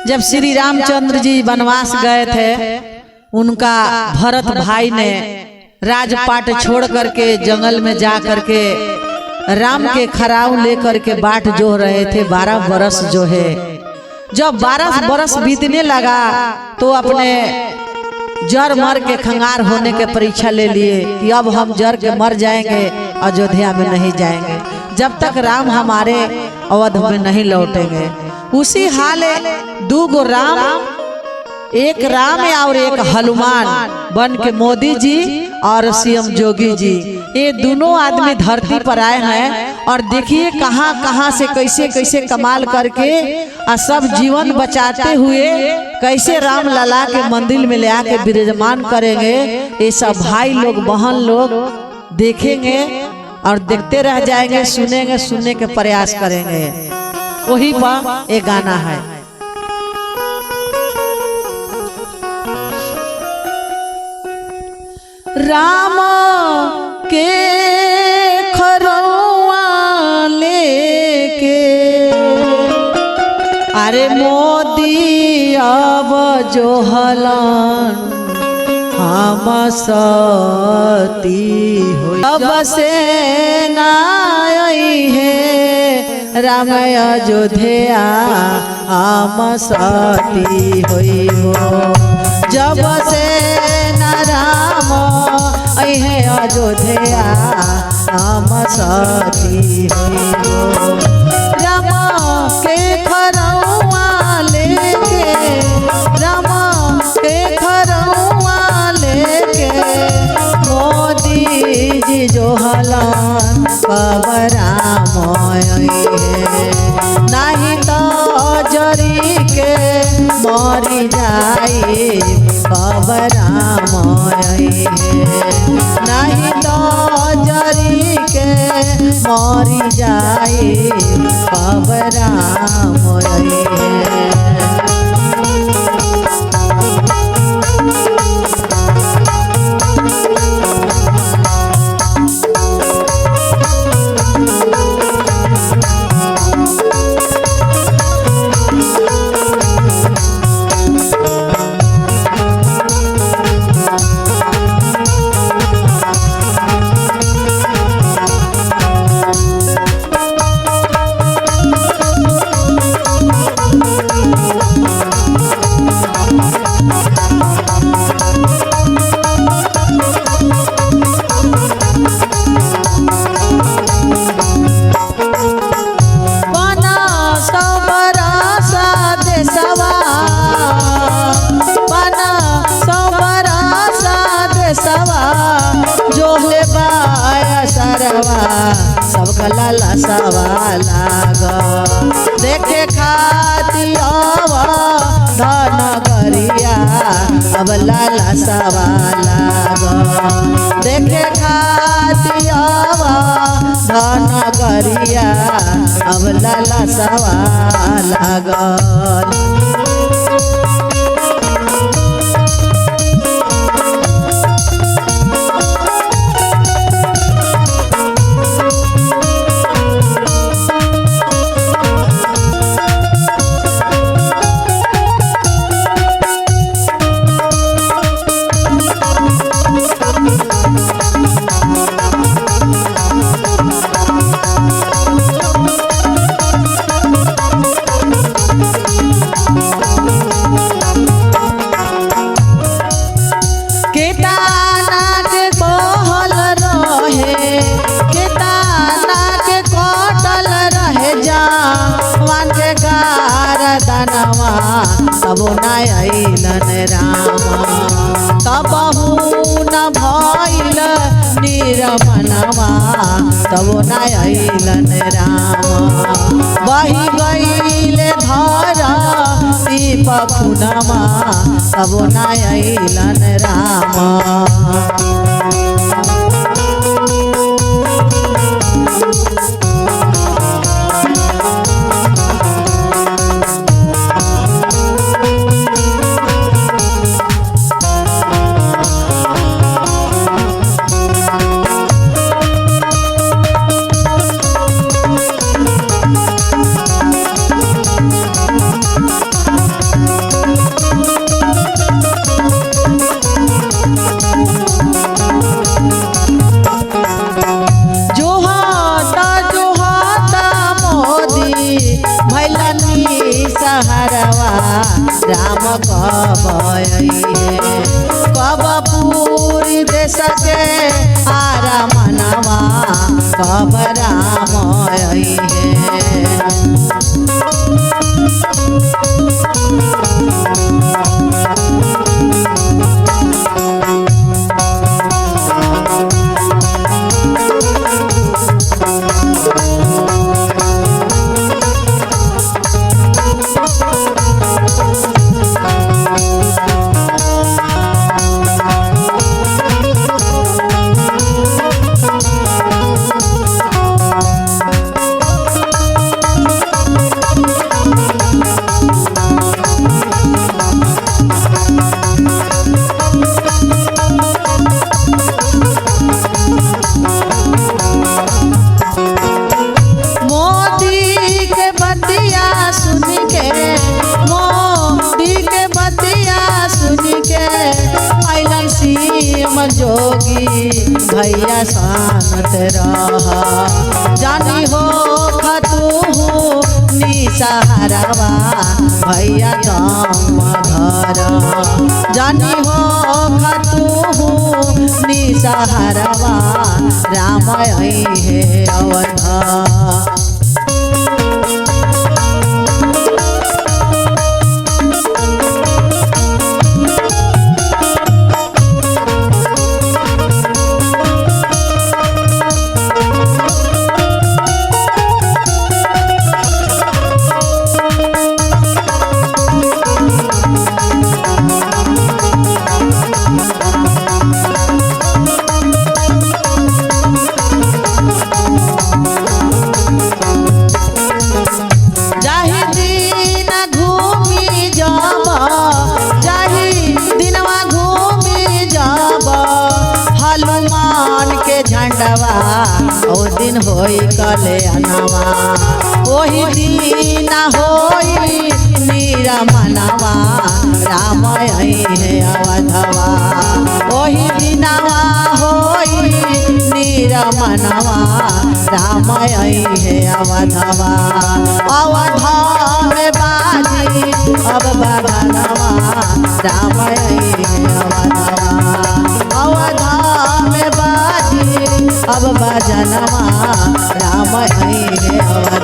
जब श्री रामचंद्र जी वनवास गए थे, उनका भरत भाई ने राजपाट छोड़ करके जंगल में जा करके राम के खराव लेकर के बाट जो रहे थे 12 बरस जो है। जब 12 बरस बीतने लगा तो अपने जर मर के खंगार होने के परीक्षा ले लिए कि अब हम जर के मर जाएंगे, अयोध्या में नहीं जाएंगे जब तक राम हमारे अवध में नहीं लौटेंगे। उसी हाल 2 गो राम, एक राम और एक हनुमान बन के मोदी जी और सीएम जोगी जी, ये दोनों आदमी धरती पर आए हैं। और देखिए कहाँ कहाँ से कैसे कैसे कमाल करके और सब जीवन बचाते हुए कैसे राम लला के मंदिर में ले आके विराजमान करेंगे। ये सब भाई लोग बहन लोग देखेंगे और देखते रह जाएंगे, सुनेंगे, सुनने के प्रयास करेंगे। वही पर एक गाना है। राम के खरौआ लेके अरे मोदी अब जो हलन हम सती हो, अब से नाई है राम अयोध्या हम सती होई हो। जब से न राम है अयोध्या हम सती होई हो। राम के खरौआ लेके, राम के खरौआ लेके मोदी जी जो हलन कब राम नहीं तो जरी के मरी जाए कब राम नहीं तो जरी के मरी जाए कब राम सबका लाला सवा लाग देखे खातिर धन करिया अब लाला सवा लाग देखे खातिर धन करिया अब लाला सवा लागल। तबो न अइलन राम तबहू न भइल निरमनवा तबो न अइलन राम बही गइले धरती पखुनवा तबो न अइलन राम। कब राम आई है। जोगी भैया शांत रहा जानी हो खतू निसहारवा भैया दम धर जानी हो खतू निसहारवा राम आई है अवधा। ओ दिन होई कल्याणवा ओही दिन होई मीरा मनवा राम आई है अवधवा ओही दिनवा होई मीरा मनवा राम आई है अवधवा। अवधा में बाजी अब बदनवा राम आई है अवधवा अवधा में बाजी अब बजनवा राम आई है।